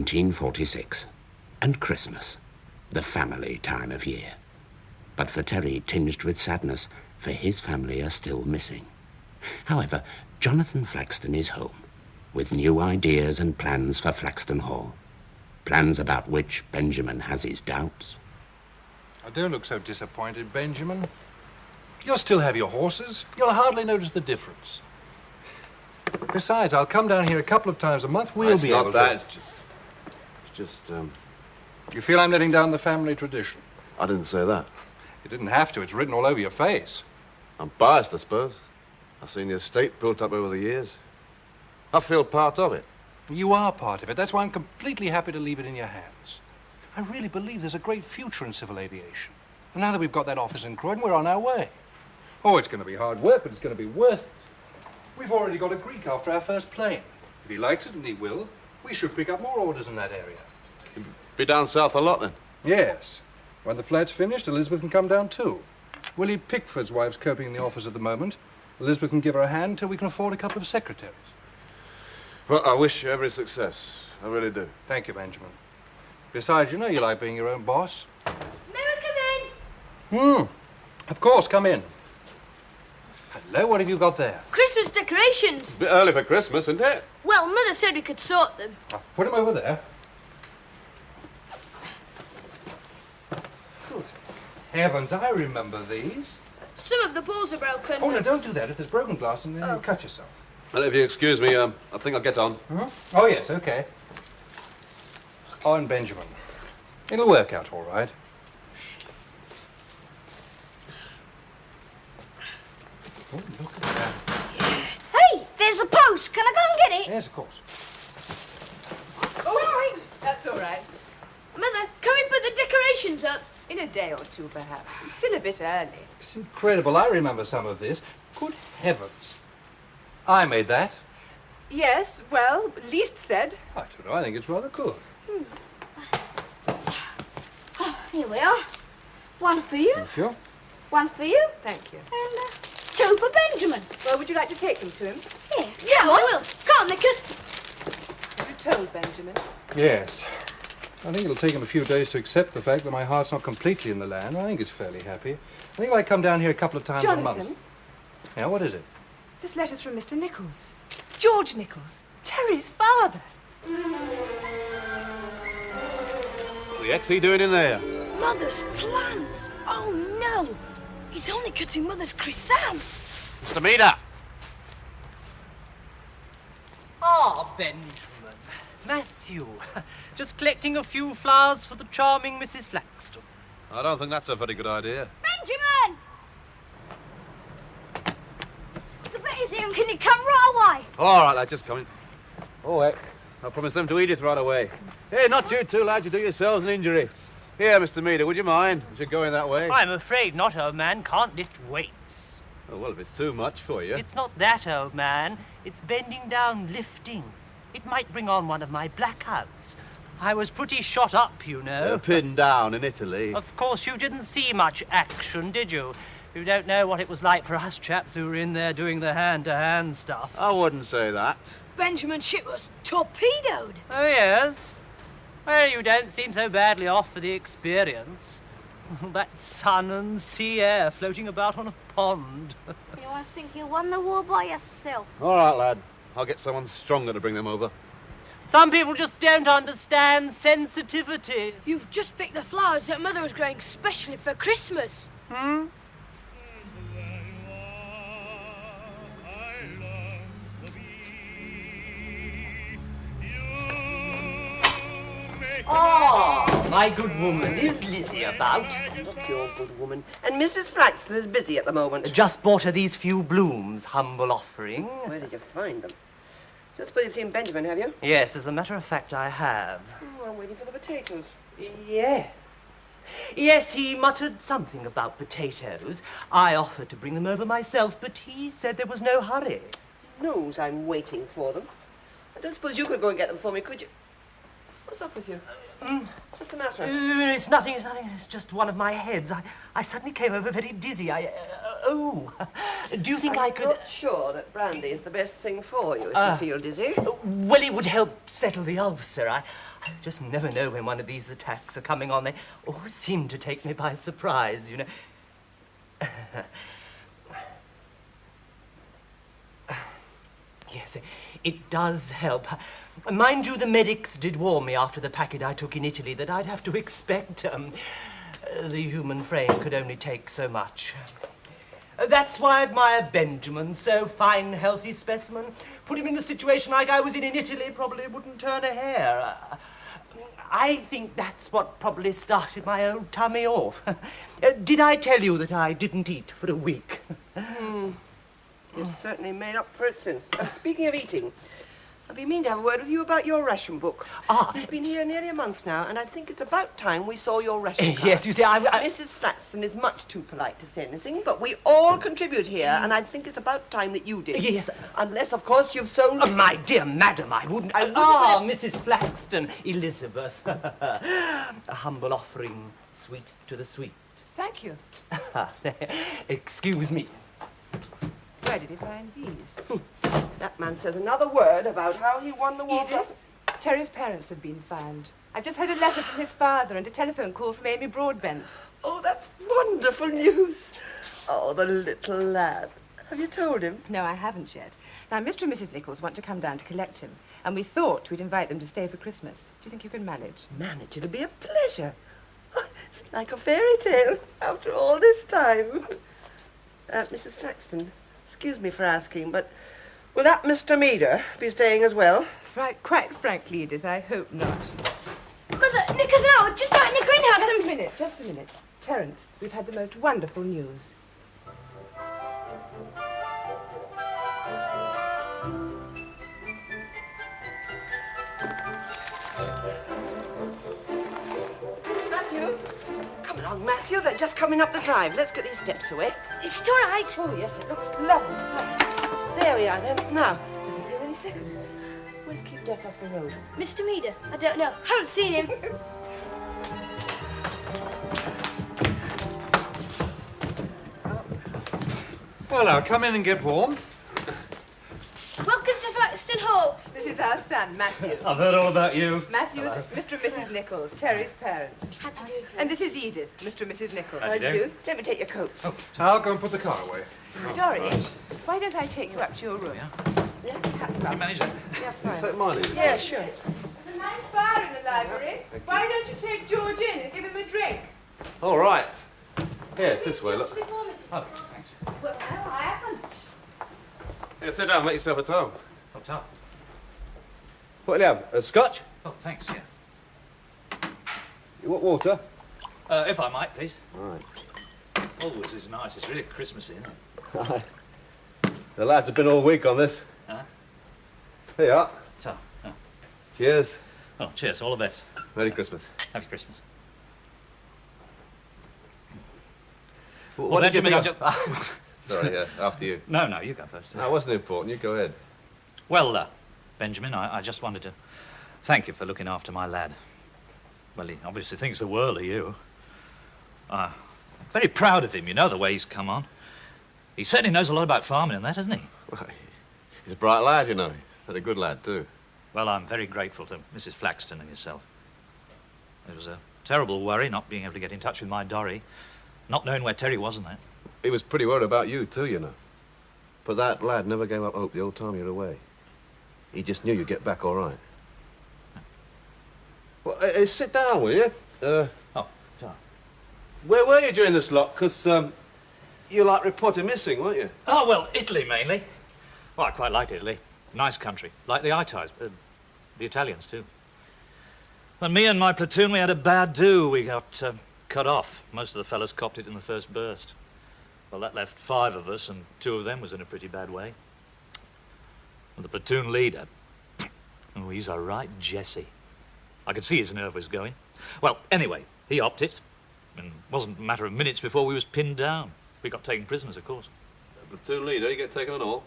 1946, and Christmas, the family time of year. But for Terry, tinged with sadness, for his family are still missing. However, Jonathan Flaxton is home, with new ideas and plans for Flaxton Hall. Plans about which Benjamin has his doubts. Oh, don't look so disappointed, Benjamin. You'll still have your horses. You'll hardly notice the difference. Besides, I'll come down here a couple of times a month. We'll be able to... It's just... You feel I'm letting down the family tradition? I didn't say that. You didn't have to. It's written all over your face. I'm biased, I suppose. I've seen the estate built up over the years. I feel part of it. You are part of it. That's why I'm completely happy to leave it in your hands. I really believe there's a great future in civil aviation. And now that we've got that office in Croydon, we're on our way. Oh, it's going to be hard work, but it's going to be worth it. We've already got a Greek after our first plane. If he likes it, and he will, we should pick up more orders in that area. You'll be down south a lot, then? Yes. When the flat's finished, Elizabeth can come down too. Willie Pickford's wife's coping in the office at the moment. Elizabeth can give her a hand until we can afford a couple of secretaries. Well, I wish you every success. I really do. Thank you, Benjamin. Besides, you know you like being your own boss. May I come in? Of course, come in. Hello, what have you got there? Christmas decorations. It's a bit early for Christmas, isn't it? Well, Mother said we could sort them. Put them over there. Good heavens, I remember these. Some of the balls are broken. Oh, no, don't do that. If there's broken glass, then you'll cut yourself. Well, if you excuse me, I think I'll get on. Oh, yes, okay. Oh, and Benjamin. It'll work out all right. Oh, look at that. Hey, there's a post. Can I go and get it? Yes, of course. Sorry. That's all right. Mother, can we put the decorations up? In a day or two, perhaps. It's still a bit early. It's incredible. I remember some of this. Good heavens. I made that. Yes, well, least said. I don't know. I think it's rather cool. Oh, here we are. One for you. Thank you. One for you. Thank you. And two for Benjamin. Well, would you like to take them to him? Here, come on, Will. Come on, Nicholas. Have you told Benjamin? Yes. I think it'll take him a few days to accept the fact that my heart's not completely in the land. I think he's fairly happy. I think if I come down here a couple of times a month. Jonathan, Yeah, what is it? this letter's from Mr. Nichols. George Nichols, Terry's father. What the heck's he doing in there? Mother's plans. Oh, no. He's only cutting Mother's chrysanthemums. Mr. Meader! Ah, Benjamin. Matthew. Just collecting a few flowers for the charming Mrs. Flaxton. I don't think that's a very good idea. Benjamin! The betty's here. Can you come right away? All right, lad, just coming. Oh, heck. I'll promise them to Edith right away. Hey, not you two, lads. You do yourselves an injury. Here, Mr. Meader, would you mind? We should go in that way. I'm afraid not, old man. Can't lift weights. Oh, well, if it's too much for you. It's not that, old man. It's bending down, lifting. It might bring on one of my blackouts. I was pretty shot up, you know. Pinned down in Italy. Of course, you didn't see much action, did you? You don't know what it was like for us chaps who were in there doing the hand-to-hand stuff. I wouldn't say that. Benjamin's ship was torpedoed. Oh, yes? Well, you don't seem so badly off for the experience. That sun and sea air floating about on a pond. You know, I think you won the war by yourself. All right, lad. I'll get someone stronger to bring them over. Some people just don't understand sensitivity. You've just picked the flowers that Mother was growing specially for Christmas. Hmm? Ah, my good woman, is Lizzie about? Not your good woman. And Mrs. Flaxton is busy at the moment. Just bought her these few blooms, humble offering. Where did you find them? Don't suppose you've seen Benjamin, have you? Yes, as a matter of fact, I have. Oh, I'm waiting for the potatoes. Yes. Yes, he muttered something about potatoes. I offered to bring them over myself, but he said there was no hurry. He knows I'm waiting for them. I don't suppose you could go and get them for me, could you? What's up with you? What's the matter? It's nothing, it's nothing. It's just one of my heads. I suddenly came over very dizzy. Do you think I could... I'm not sure that brandy is the best thing for you if you feel dizzy. Well, it would help settle the ulcer. I just never know when one of these attacks are coming on. They always seem to take me by surprise, you know. Yes, it does help. Mind you, the medics did warn me after the packet I took in Italy that I'd have to expect the human frame could only take so much. That's why I admire Benjamin, so fine, healthy specimen. Put him in a situation like I was in Italy, probably wouldn't turn a hair. I think that's what probably started my old tummy off. Did I tell you that I didn't eat for a week? You've certainly made up for it since. And speaking of eating, I've been meaning to have a word with you about your ration book. You've been here nearly a month now, and I think it's about time we saw your ration card. Yes, you see, Mrs. Flaxton is much too polite to say anything, but we all contribute here, and I think it's about time that you did. Yes. Unless, of course, you've sold... my dear madam, I wouldn't... Mrs. Flaxton, Elizabeth. A humble offering, sweet to the sweet. Thank you. Excuse me. Where did he find these? If that man says another word about how he won the war... Edith, Terry's parents have been found. I've just had a letter from his father and a telephone call from Amy Broadbent. Oh, that's wonderful news. Oh, the little lad. Have you told him? No, I haven't yet. Now, Mr. and Mrs. Nichols want to come down to collect him, and we thought we'd invite them to stay for Christmas. Do you think you can manage? Manage? It'll be a pleasure. Oh, it's like a fairy tale after all this time. Mrs. Flaxton, excuse me for asking, but will that Mr. Meader be staying as well? Quite frankly, Edith, I hope not. Mother, Nick is out, just out in the greenhouse. Just a minute. Terence, we've had the most wonderful news. Matthew? Come along, Matthew. They're just coming up the drive. Let's get these steps away. Is it all right? Oh, yes, it looks lovely. There we are, then. Now, we'll be here any second. Let's keep Death off the road. Mr. Meader? I don't know. Haven't seen him. Well, now, come in and get warm. Welcome to Flaxton Hall. This is our son, Matthew. I've heard all about you. Matthew, Mr. and Mrs. Nichols, Terry's parents. How do you do? And this is Edith, Mr. and Mrs. Nichols. How do you do? Let me take your coats. I'll go and put the car away. Dory, why don't I take you up to your room? Yeah, You manage that? yeah, fine. Take mine, Edith. Yeah, sure. There's a nice bar in the library. Why don't you take George in and give him a drink? All right. Here, it's this way, look. Oh, thanks. Well, no, I haven't. Here, sit down, make yourself at home. What's up? What do you have? A scotch? Oh, thanks, yeah. You want water? If I might, please. All right. Oh, this is nice. It's really Christmassy, isn't it? The lads have been all week on this. Huh? Here you are. So, oh. Cheers. Oh, cheers. All the best. Merry Christmas. Happy Christmas. What did you Benjamin, think? Sorry, after you. No, you go first. No, it wasn't important. You go ahead. Well, Benjamin, I just wanted to thank you for looking after my lad. Well, he obviously thinks the world of you. I'm very proud of him, you know, the way he's come on. He certainly knows a lot about farming and that, hasn't he? Well, he's a bright lad, you know. And a good lad, too. Well, I'm very grateful to Mrs. Flaxton and yourself. It was a terrible worry not being able to get in touch with my Dorry, not knowing where Terry was and that. He was pretty worried about you, too, you know. But that lad never gave up hope the old time you were away. He just knew you'd get back all right. Well, sit down, will you? Oh, sorry. Where were you during this lot? Because, you like reported missing, weren't you? Oh, well, Italy, mainly. Well, I quite liked Italy. Nice country. Like the Italians, the Italians, too. When me and my platoon, we had a bad do. We got cut off. Most of the fellas copped it in the first burst. Well, that left 5 of us, and 2 of them was in a pretty bad way. And the platoon leader, oh, he's a right Jesse. I could see his nerve was going. Well, anyway, he opted, and it wasn't a matter of minutes before we was pinned down. We got taken prisoners, of course. The platoon leader, you get taken on all?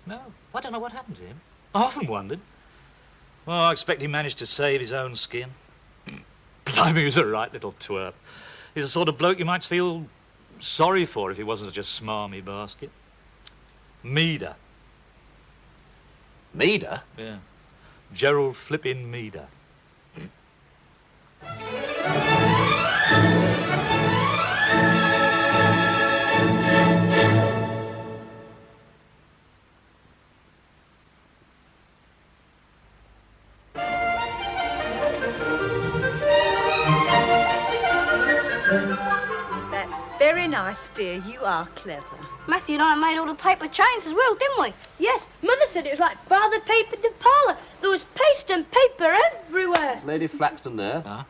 No, I don't know what happened to him. I often wondered. Well, I expect he managed to save his own skin. Blimey, he was a right little twerp. He's the sort of bloke you might feel sorry for if he wasn't such a smarmy basket. Meader. Meader? Yeah. Gerald Flippin' Meader. That's very nice, dear. You are clever. Matthew and I made all the paper chains as well, didn't we? Yes, Mother said it was like Father papered the parlour. There was paste and paper everywhere. Is Lady Flaxton there? Huh?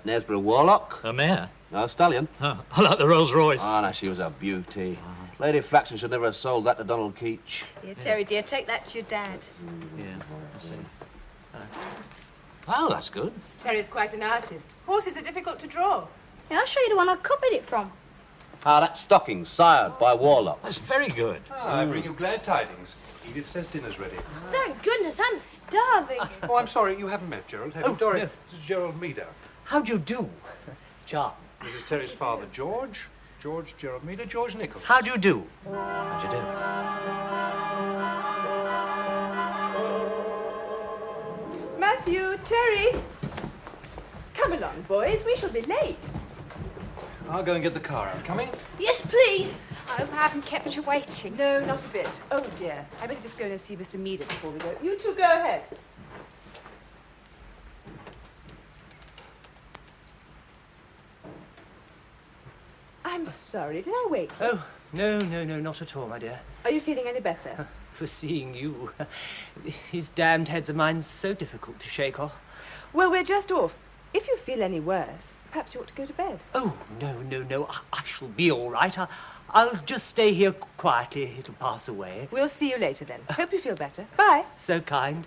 Knaresborough Warlock? A mare? No, Stallion. Oh, I like the Rolls Royce. Oh, no, she was a beauty. Lady Flaxton should never have sold that to Donald Keach. Dear Terry, dear, take that to your dad. Yeah, I see. Oh, that's good. Terry's quite an artist. Horses are difficult to draw. Yeah, I'll show you the one I copied it from. Ah, that's stockings, sired by Warlock. That's very good. Ah, I bring you glad tidings. Edith says dinner's ready. Thank goodness, I'm starving. Oh, I'm sorry, you haven't met Gerald, have you? Dory, this is Gerald Meader. How do you do? Charm. This is Terry's father, George. George Gerald Meader, George Nichols. How do you do? How'd you do? Matthew, Terry. Come along, boys. We shall be late. I'll go and get the car out. Coming? Yes, please. I hope I haven't kept you waiting. No, not a bit. Oh, dear. I better just go and see Mr. Meader before we go. You two go ahead. I'm sorry. Did I wake you? Oh, no, not at all, my dear. Are you feeling any better? For seeing you. These damned heads of mine so difficult to shake off. Well, we're just off. If you feel any worse, perhaps you ought to go to bed. Oh, no. I shall be all right. I'll just stay here quietly. It'll pass away. We'll see you later then. Hope you feel better. Bye. So kind.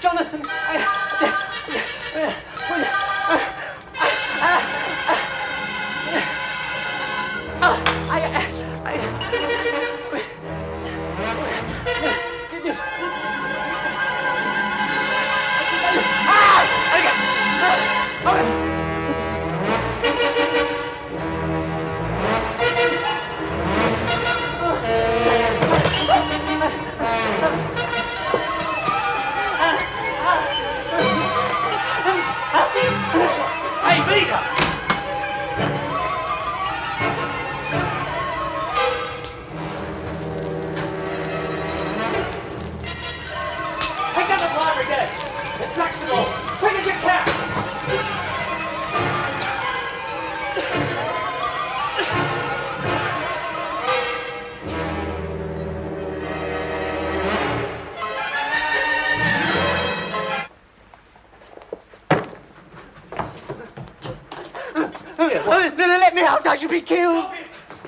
Jonathan, Hey, Meader! Flaxton Hall! Quick as you can! Let me out, I should be killed.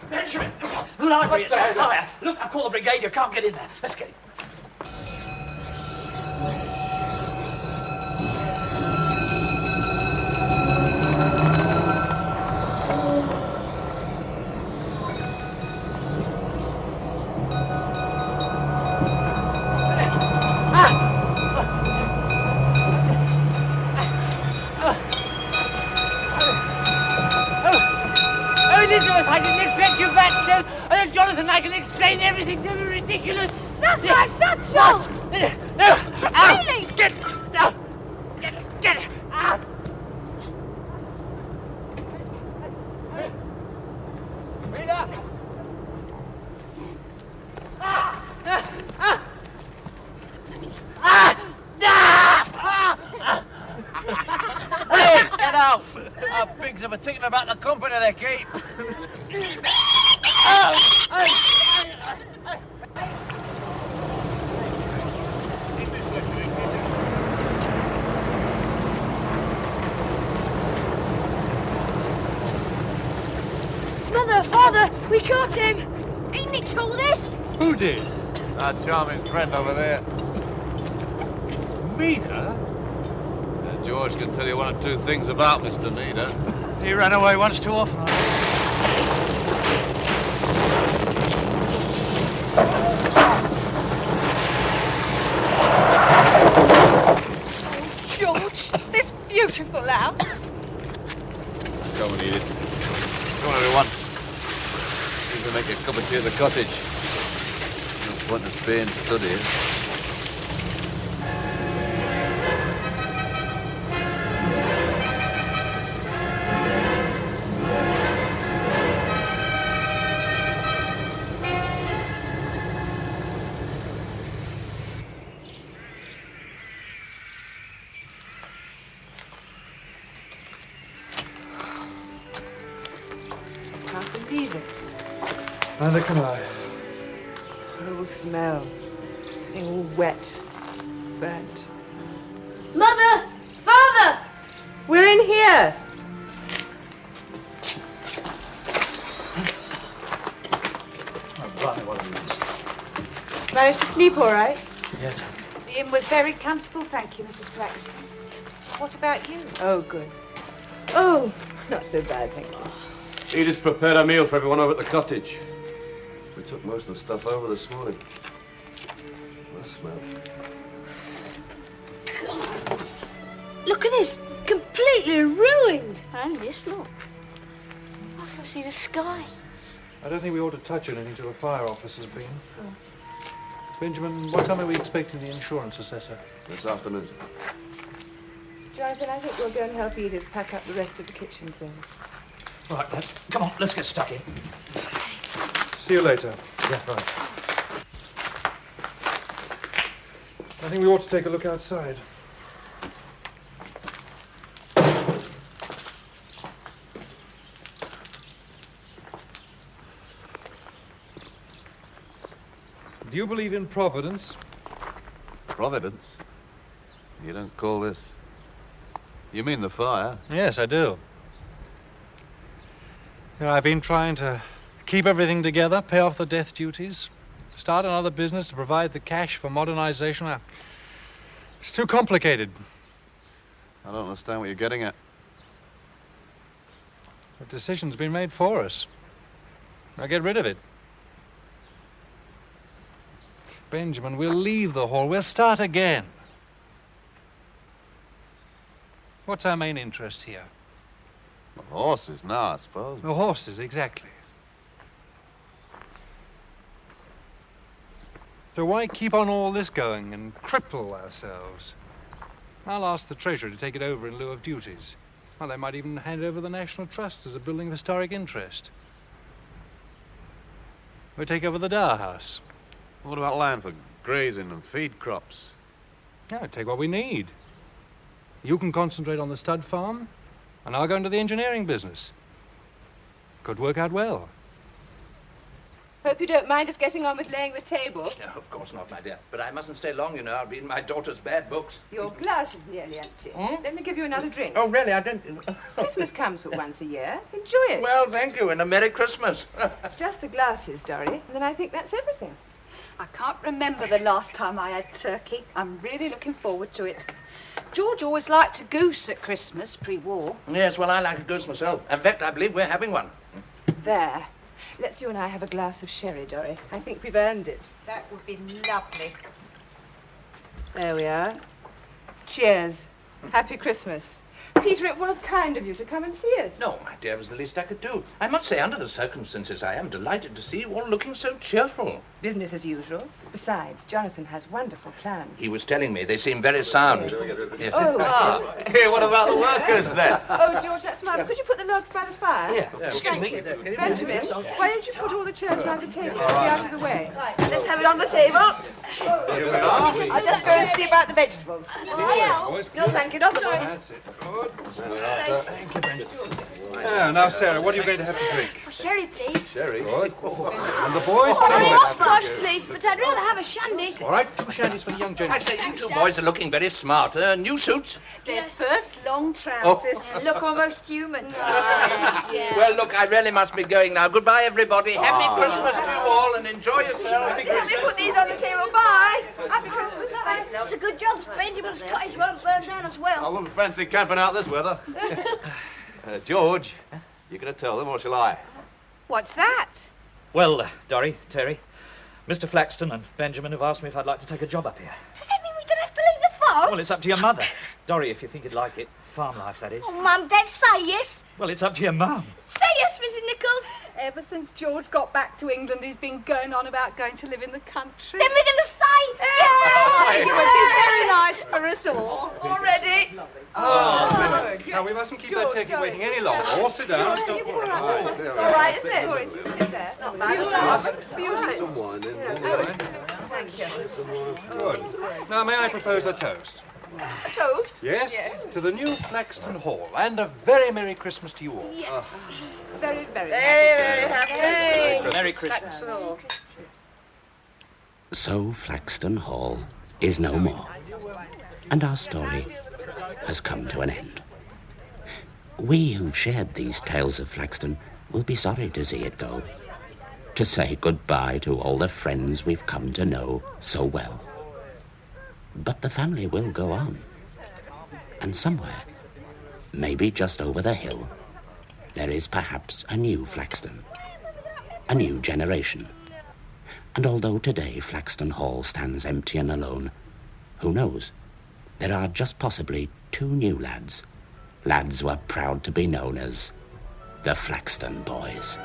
Benjamin! The library, it's on fire! Look, I've called the brigade, you can't get in there. Let's get him. Elizabeth, I didn't expect you back, Sir. Jonathan, I can explain everything. They were ridiculous. That's my satchel! Really? Get out! Get out! Rita! Get out! Our pigs are particular about the company they keep. Mother, Father, we caught him! He nicked all this! Who did? Our charming friend over there. Mida? George can tell you one or two things about Mr. Meader. He ran away once too often. Oh, George, this beautiful house. Come and eat it. Come on, everyone. Need to make a cup of tea at the cottage. No point in us being stood here. Just can't believe it. Neither can I. Horrible smell. Everything all wet, burnt. Mother! Father! We're in here. Managed to sleep all right? Yeah. The inn was very comfortable, thank you, Mrs. Flaxton. What about you? Oh, good. Oh, not so bad, thank you. Edith's prepared a meal for everyone over at the cottage. We took most of the stuff over this morning. The smell. Look at this! Completely ruined! And this, look. I can see the sky. I don't think we ought to touch anything till the fire officer's been. Benjamin, what time are we expecting the insurance assessor? This afternoon. Jonathan, I think we'll go and help Edith pack up the rest of the kitchen things. Right, lads. Come on, let's get stuck in. See you later. Yeah, right. I think we ought to take a look outside. Do you believe in Providence? Providence? You don't call this... You mean the fire? Yes, I do. You know, I've been trying to keep everything together, pay off the death duties, start another business to provide the cash for modernization. It's too complicated. I don't understand what you're getting at. The decision's been made for us. Now get rid of it. Benjamin, we'll leave the hall. We'll start again. What's our main interest here? The horses now, I suppose. The horses, exactly. So why keep on all this going and cripple ourselves? I'll ask the Treasury to take it over in lieu of duties. Well, they might even hand over the National Trust as a building of historic interest. We'll take over the Dower House. What about land for grazing and feed crops? Yeah, take what we need. You can concentrate on the stud farm, and I'll go into the engineering business. Could work out well. Hope you don't mind us getting on with laying the table. No, of course not, my dear. But I mustn't stay long, you know. I'll be in my daughter's bad books. Your glass is nearly empty. Let me give you another drink. Oh, really? I don't... Christmas comes but once a year. Enjoy it. Well, thank you, and a Merry Christmas. Just the glasses, Dorry, and then I think that's everything. I can't remember the last time I had turkey. I'm really looking forward to it. George always liked a goose at Christmas, pre-war. Yes, well, I like a goose myself. In fact, I believe we're having one. There. Let's you and I have a glass of sherry, Dorry. I think we've earned it. That would be lovely. There we are. Cheers. Happy Christmas. Peter, it was kind of you to come and see us. No, my dear, it was the least I could do. I must say, under the circumstances, I am delighted to see you all looking so cheerful. Business as usual. Besides, Jonathan has wonderful plans. He was telling me they seem very sound. Yes. Oh. Hey, what about the workers then? Oh, George, that's marvellous. Could you put the logs by the fire? Yeah. Excuse me. Benjamin, why don't you put all the chairs round the table? It'll be out of the way. Right, let's have it on the table. I'll just go and see about the vegetables. No, thank you, not sorry. That's it. Good. Thank you, Benjamin. Now, Sarah, what are you going to have to drink? Sherry, please. Sherry. Good. And the boys? Squash, please, but I'd rather have a shandy. All right, 2 shandies for the young I gentlemen. say, you two boys are looking very smart. New suits? Their first long trousers. Look almost human. Well, look, I really must be going now. Goodbye, everybody. Happy Christmas to you all, and enjoy yourselves. Let me put these on the table. Bye. Happy Christmas. Thank you. It's a good job Benjamin's cottage won't burn down as well. I wouldn't fancy camping out this weather. George, you're going to tell them, or shall I? What's that? Well, Dorry, Terry, Mr. Flaxton and Benjamin have asked me if I'd like to take a job up here. Does that mean we don't have to leave the farm? Well, it's up to your mother. Dorry, if you think you'd like it. Farm life, that is. Oh, Mum, Dad, say yes. Well, it's up to your mum. Say yes, Mrs. Nichols. Ever since George got back to England, he's been going on about going to live in the country. Then we're going to stay. I think it would be very nice for us all. Already? Now, we mustn't keep that turkey waiting any longer. All sit down. George, can you pour out It's all right, isn't it? Boys, you sit there. Not bad. Beautiful. Thank you. Good. Now, may I propose a toast? A toast? Yes? To the new Flaxton Hall, and a very Merry Christmas to you all. Very, very Very happy. Merry Christmas. That's all. So Flaxton Hall is no more, and our story has come to an end. We who've shared these tales of Flaxton will be sorry to see it go, to say goodbye to all the friends we've come to know so well. But the family will go on, and somewhere, maybe just over the hill, there is perhaps a new Flaxton, a new generation. And although today Flaxton Hall stands empty and alone, who knows? There are just possibly 2 new lads who are proud to be known as the Flaxton Boys.